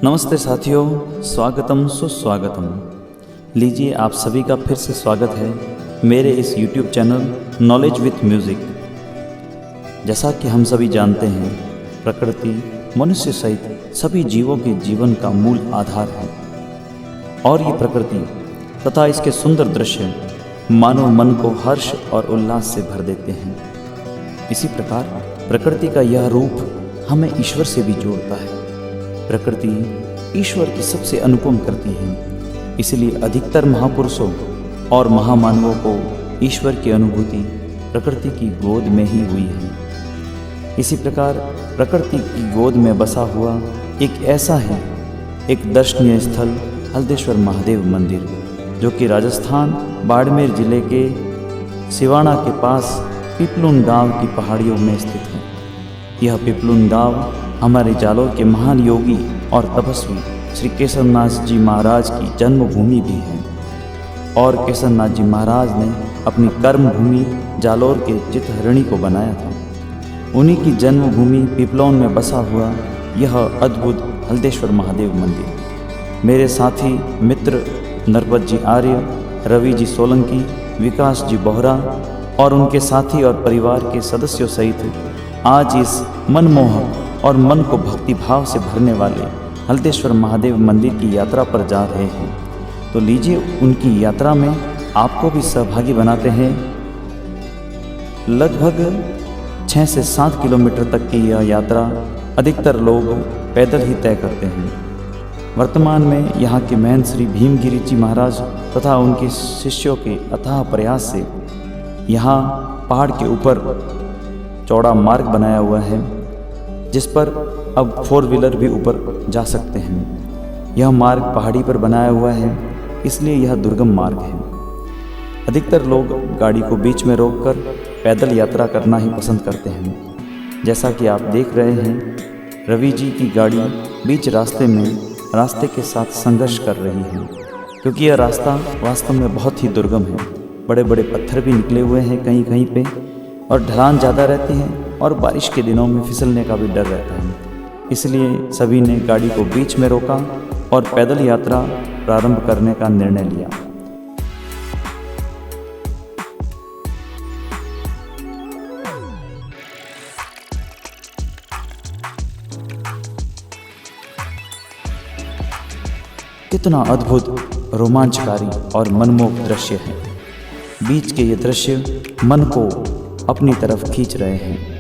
नमस्ते साथियों, स्वागतम सुस्वागतम। लीजिए आप सभी का फिर से स्वागत है मेरे इस YouTube channel knowledge with music. जैसा कि हम सभी जानते हैं, प्रकृति मनुष्य सहित सभी जीवों के जीवन का मूल आधार है और ये प्रकृति तथा इसके सुंदर दृश्य मानव मन को हर्ष और उल्लास से भर देते हैं। इसी प्रकार प्रकृति का यह रूप हमें ईश्वर से भी जोड़ता है। प्रकृति ईश्वर की सबसे अनुपम कृति है, इसलिए अधिकतर महापुरुषों और महामानवों को ईश्वर की अनुभूति प्रकृति की गोद में ही हुई है। इसी प्रकार प्रकृति की गोद में बसा हुआ एक ऐसा है एक दर्शनीय स्थल हल्देश्वर महादेव मंदिर, जो कि राजस्थान बाड़मेर जिले के सिवाना के पास पिपलुन गांव की पहाड़ियों में स्थित है। यह पिपलुन गांव हमारे जालोर के महान योगी और तपस्वी श्री केसरनाथ जी महाराज की जन्मभूमि भी है और केसरनाथ जी महाराज ने अपनी कर्मभूमि जालोर के चितहरणी को बनाया था। उन्हीं की जन्मभूमि पिपलौन में बसा हुआ यह अद्भुत हल्देश्वर महादेव मंदिर मेरे साथी मित्र नरपत जी आर्य, रवि जी सोलंकी, विकास जी बोहरा और उनके साथी और परिवार के सदस्यों सहित आज इस मनमोहक और मन को भक्ति भाव से भरने वाले हल्देश्वर महादेव मंदिर की यात्रा पर जा रहे हैं। तो लीजिए उनकी यात्रा में आपको भी सहभागी बनाते हैं। लगभग 6 से 7 किलोमीटर तक की यह यात्रा अधिकतर लोग पैदल ही तय करते हैं। वर्तमान में यहाँ के महंत श्री भीमगिरी जी महाराज तथा उनके शिष्यों के अथाह प्रयास से यहाँ पहाड़ के ऊपर चौड़ा मार्ग बनाया हुआ है, जिस पर अब 4 व्हीलर भी ऊपर जा सकते हैं। यह मार्ग पहाड़ी पर बनाया हुआ है, इसलिए यह दुर्गम मार्ग है। अधिकतर लोग गाड़ी को बीच में रोककर पैदल यात्रा करना ही पसंद करते हैं। जैसा कि आप देख रहे हैं, रवि जी की गाड़ी बीच रास्ते के साथ संघर्ष कर रही है, क्योंकि यह रास्ता वास्तव में बहुत ही दुर्गम है। बड़े बड़े पत्थर भी निकले हुए हैं कहीं कहीं पे और ढलान ज़्यादा रहती है और बारिश के दिनों में फिसलने का भी डर रहता है। इसलिए सभी ने गाड़ी को बीच में रोका और पैदल यात्रा प्रारंभ करने का निर्णय लिया। कितना अद्भुत, रोमांचकारी और मनमोहक दृश्य है। बीच के ये दृश्य मन को अपनी तरफ खींच रहे हैं।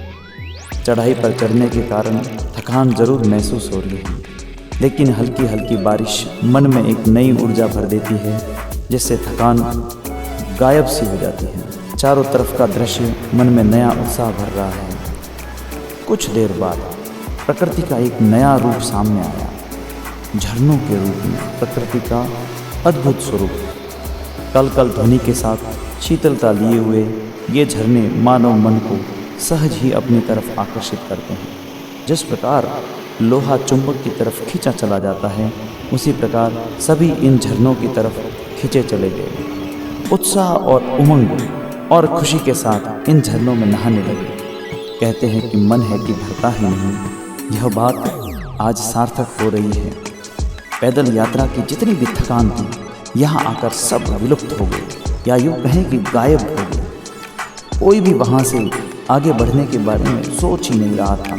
चढ़ाई पर चढ़ने के कारण थकान जरूर महसूस हो रही है, लेकिन हल्की हल्की बारिश मन में एक नई ऊर्जा भर देती है, जिससे थकान गायब सी हो जाती है। चारों तरफ का दृश्य मन में नया उत्साह भर रहा है। कुछ देर बाद प्रकृति का एक नया रूप सामने आया, झरनों के रूप में प्रकृति का अद्भुत स्वरूप। कल कल ध्वनि के साथ शीतलता लिए हुए ये झरने मानव मन को सहज ही अपनी तरफ आकर्षित करते हैं। जिस प्रकार लोहा चुंबक की तरफ खींचा चला जाता है, उसी प्रकार सभी इन झरनों की तरफ खींचे चले गए। उत्साह और उमंग और खुशी के साथ इन झरनों में नहाने लगे। कहते हैं कि मन है कि भरता ही नहीं। यह बात आज सार्थक हो रही है। पैदल यात्रा की जितनी भी थकान थी, यहाँ आकर सब विलुप्त हो गई, या यूँ कहें कि गायब हो गई। कोई भी वहाँ से आगे बढ़ने के बारे में सोच ही नहीं रहा था।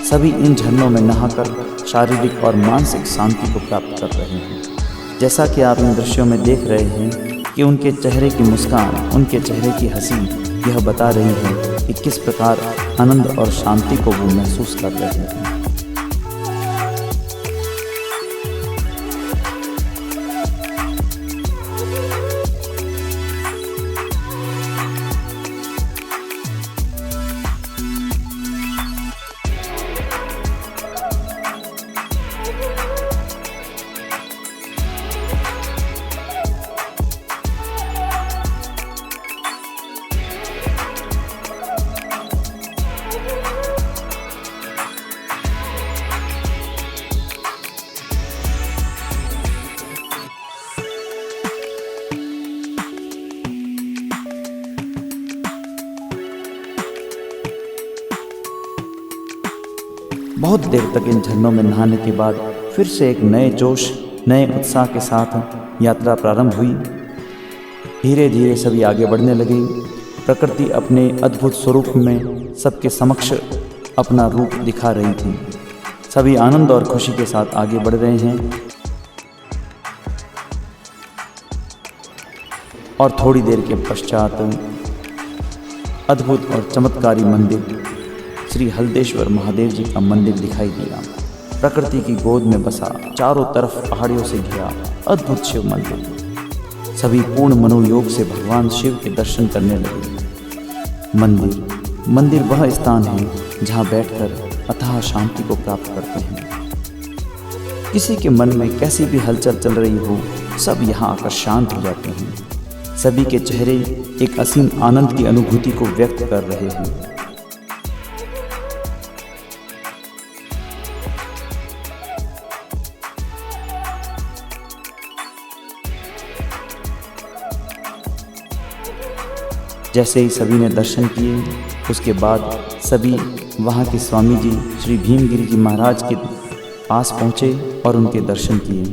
सभी इन झरनों में नहाकर शारीरिक और मानसिक शांति को प्राप्त कर रहे हैं। जैसा कि आप इन दृश्यों में देख रहे हैं कि उनके चेहरे की मुस्कान, उनके चेहरे की हंसी यह बता रही है कि किस प्रकार आनंद और शांति को वो महसूस कर रहे हैं। बहुत देर तक इन झरनों में नहाने के बाद फिर से एक नए जोश, नए उत्साह के साथ यात्रा प्रारंभ हुई। धीरे धीरे सभी आगे बढ़ने लगे। प्रकृति अपने अद्भुत स्वरूप में सबके समक्ष अपना रूप दिखा रही थी। सभी आनंद और खुशी के साथ आगे बढ़ रहे हैं। और थोड़ी देर के पश्चात अद्भुत और चमत्कारी मंदिर श्री हल्देश्वर महादेव जी का मंदिर दिखाई दिया। प्रकृति की गोद में बसा, चारों तरफ पहाड़ियों से घिरा अद्भुत शिव मंदिर। सभी पूर्ण मनोयोग से भगवान शिव के दर्शन करने लगे। मंदिर वह स्थान है जहाँ बैठकर अथाह शांति को प्राप्त करते हैं। किसी के मन में कैसी भी हलचल चल रही हो, सब यहाँ आकर शांत हो जाते हैं। सभी के चेहरे एक असीम आनंद की अनुभूति को व्यक्त कर रहे हैं। जैसे ही सभी ने दर्शन किए, उसके बाद सभी वहाँ के स्वामी जी श्री भीमगिरी जी महाराज के पास पहुँचे और उनके दर्शन किए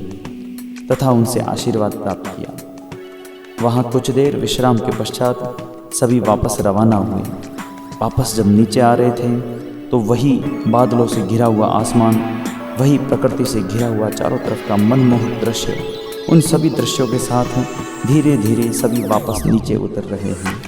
तथा उनसे आशीर्वाद प्राप्त किया। वहाँ कुछ देर विश्राम के पश्चात सभी वापस रवाना हुए। वापस जब नीचे आ रहे थे तो वही बादलों से घिरा हुआ आसमान, वही प्रकृति से घिरा हुआ चारों तरफ का मनमोहक दृश्य, उन सभी दृश्यों के साथ धीरे धीरे सभी वापस नीचे उतर रहे हैं।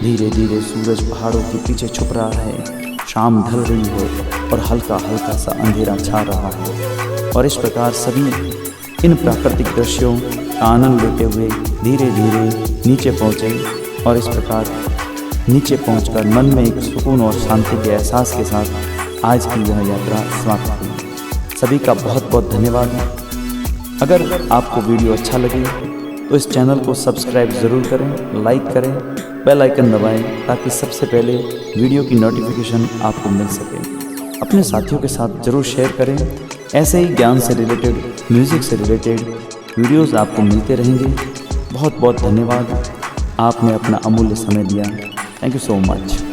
धीरे धीरे सूरज पहाड़ों के पीछे छुप रहा है। शाम ढल रही है और हल्का हल्का सा अंधेरा छा रहा है। और इस प्रकार सभी इन प्राकृतिक दृश्यों का आनंद लेते हुए धीरे धीरे नीचे पहुँचे। और इस प्रकार नीचे पहुंचकर मन में एक सुकून और शांति के एहसास के साथ आज की यह यात्रा समाप्त हुई। सभी का बहुत बहुत धन्यवाद। अगर आपको वीडियो अच्छा लगे तो इस चैनल को सब्सक्राइब ज़रूर करें, लाइक करें, बेल आइकन दबाएं ताकि सबसे पहले वीडियो की नोटिफिकेशन आपको मिल सके। अपने साथियों के साथ ज़रूर शेयर करें। ऐसे ही ज्ञान से रिलेटेड, म्यूज़िक से रिलेटेड वीडियोस आपको मिलते रहेंगे। बहुत बहुत धन्यवाद, आपने अपना अमूल्य समय दिया। Thank you so much.